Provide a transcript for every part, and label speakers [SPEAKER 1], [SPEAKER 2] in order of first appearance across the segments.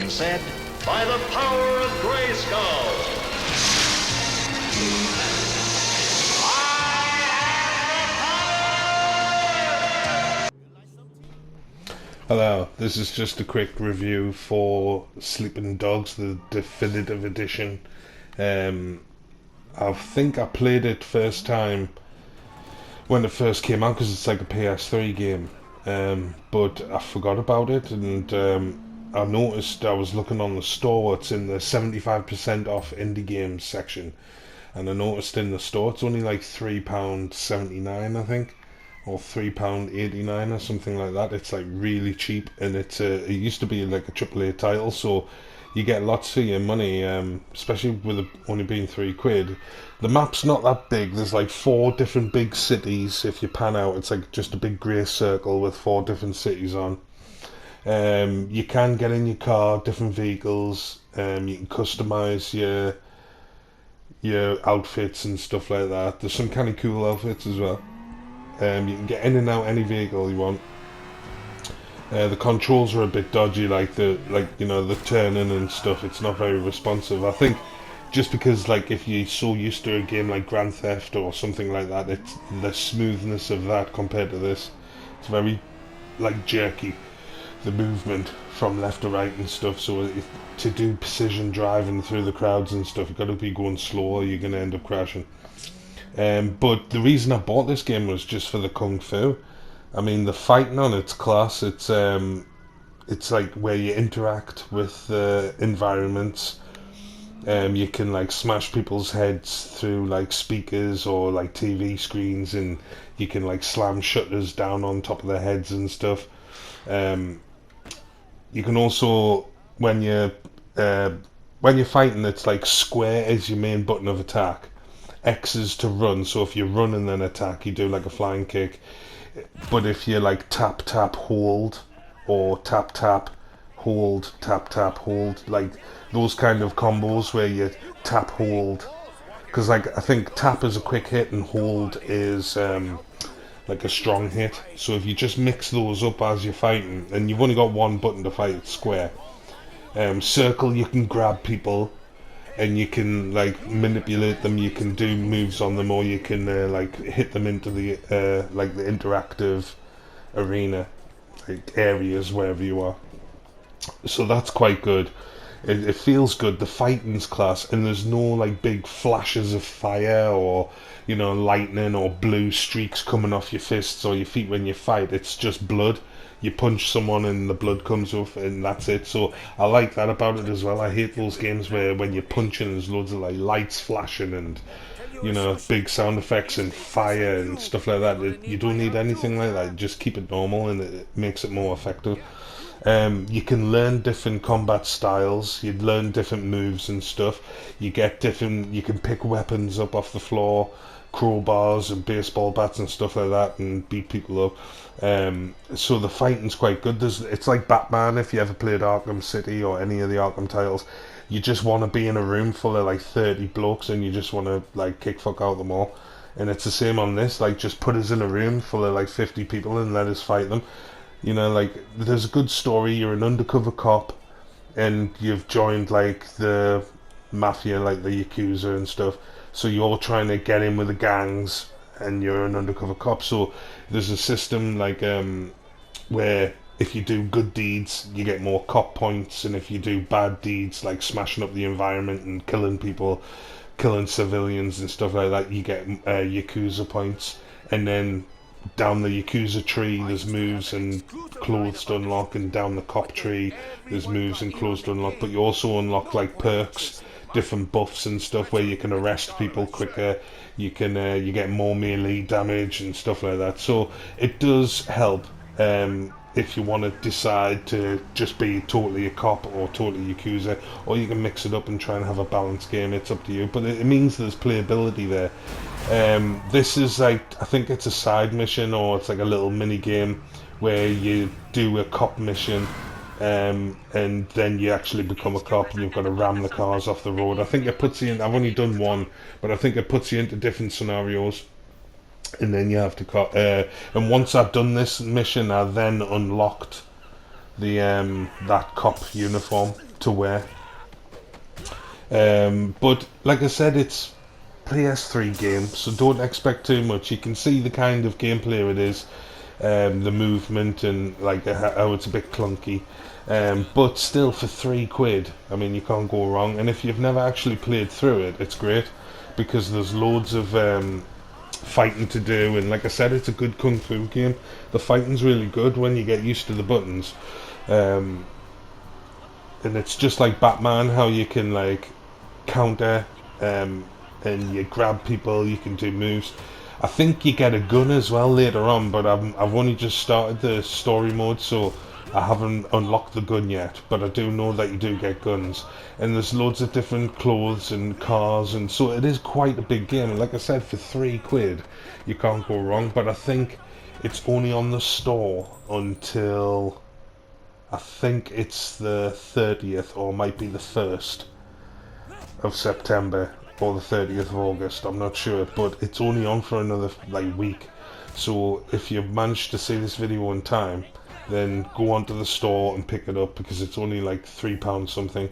[SPEAKER 1] and said, "By the power of Grayskull."
[SPEAKER 2] Hello, this is just a quick review for Sleeping Dogs, the definitive edition. I think I played it first time when it first came out because it's like a PS3 game, but I forgot about it, and I noticed I was looking on the store, it's in the 75% off indie games section, and I noticed in the store it's only like £3.79, I think, or £3.89 or something like that. It's like really cheap, and it used to be like a AAA title, so you get lots for your money, especially with it only being £3. The map's not that big. There's like 4 different big cities. If you pan out, it's like just a big grey circle with 4 different cities on. You can get in your car, different vehicles. You can customize your outfits and stuff like that. There's some kind of cool outfits as well. You can get in and out any vehicle you want. The controls are a bit dodgy, like the turning and stuff. It's not very responsive. I think just because like if you're so used to a game like Grand Theft or something like that, it's the smoothness of that compared to this. It's very like jerky, the movement from left to right and stuff. So to do precision driving through the crowds and stuff, you've got to be going slower. You're gonna end up crashing. But the reason I bought this game was just for the kung fu. I mean, the fighting on it's class. It's like where you interact with the environments. You can like smash people's heads through like speakers or like TV screens, and you can like slam shutters down on top of their heads and stuff. You can also when you're fighting, it's like square is your main button of attack. X is to run, so if you run and then attack, you do like a flying kick. But if you like tap tap hold, or tap tap hold, tap tap hold, like those kind of combos where you tap hold, because like I think tap is a quick hit and hold is like a strong hit. So if you just mix those up as you're fighting, and you've only got one button to fight, it's square. Circle, you can grab people and you can like manipulate them. You can do moves on them, or you can like hit them into the like the interactive arena, like areas wherever you are. So that's quite good. It feels good. The fighting's class, and there's no like big flashes of fire or lightning or blue streaks coming off your fists or your feet when you fight. It's just blood. You punch someone and the blood comes off, and that's it. So I like that about it as well. I hate those games where when you're punching there's loads of like lights flashing and big sound effects and fire and stuff like that. You don't need anything like that. Just keep it normal, and it makes it more effective. You can learn different combat styles. You learn different moves and stuff. You can pick weapons up off the floor, crowbars and baseball bats and stuff like that, and beat people up. So the fighting's quite good. It's like Batman. If you ever played Arkham City or any of the Arkham titles, you just want to be in a room full of like 30 blokes, and you just want to like kick fuck out them all. And it's the same on this. Like, just put us in a room full of like 50 people and let us fight them. Like, there's a good story. You're an undercover cop, and you've joined like the mafia, like the Yakuza and stuff. So you're trying to get in with the gangs, and you're an undercover cop. So there's a system like where if you do good deeds, you get more cop points, and if you do bad deeds, like smashing up the environment and killing people, killing civilians and stuff like that, you get Yakuza points. And then down the Yakuza tree there's moves and clothes to unlock, and down the cop tree there's moves and clothes to unlock. But you also unlock like perks, different buffs and stuff where you can arrest people quicker. You get more melee damage and stuff like that. So it does help if you want to decide to just be totally a cop or totally Yakuza, or you can mix it up and try and have a balanced game. It's up to you, but it means there's playability there. This is like, I think it's a side mission, or it's like a little mini game where you do a cop mission, and then you actually become a cop, and you've got to ram the cars off the road. I think it puts you in, I've only done one, but I think it puts you into different scenarios, and then you have to and once I've done this mission, I then unlocked the that cop uniform to wear. But like I said, it's PS3 game, so don't expect too much. You can see the kind of gameplay it is, the movement and like how it's a bit clunky. But still, for £3, I mean, you can't go wrong. And if you've never actually played through it, it's great because there's loads of fighting to do. And like I said, it's a good kung fu game. The fighting's really good when you get used to the buttons. And it's just like Batman, how you can like counter, and you grab people, you can do moves. I think you get a gun as well later on, but I've only just started the story mode, so I haven't unlocked the gun yet. But I do know that you do get guns, and there's loads of different clothes and cars, and so it is quite a big game. And like I said, for £3, you can't go wrong. But I think it's only on the store until I think it's the 30th, or might be the 1st of September, or the 30th of August, I'm not sure, but it's only on for another like week. So if you managed to see this video in time, then go onto the store and pick it up, because it's only like £3 something,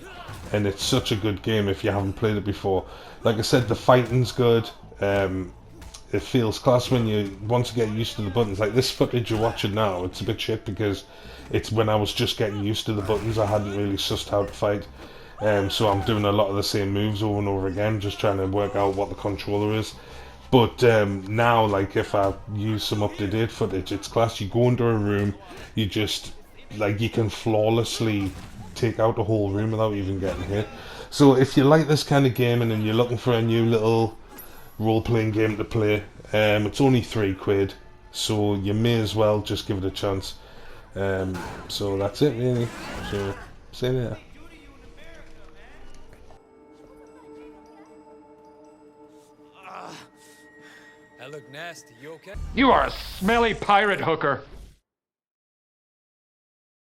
[SPEAKER 2] and it's such a good game if you haven't played it before. Like I said, the fighting's good. It feels class when you once you get used to the buttons. Like this footage you're watching now, it's a bit shit because it's when I was just getting used to the buttons. I hadn't really sussed how to fight, so I'm doing a lot of the same moves over and over again, just trying to work out what the controller is. But now, like, if I use some up-to-date footage, it's class. You go into a room, you just, like, you can flawlessly take out the whole room without even getting hit. So if you like this kind of gaming and you're looking for a new little role-playing game to play, it's only £3, so you may as well just give it a chance. So that's it, really. So see you later.
[SPEAKER 3] That looked nasty. You okay?
[SPEAKER 1] You are a smelly pirate hooker.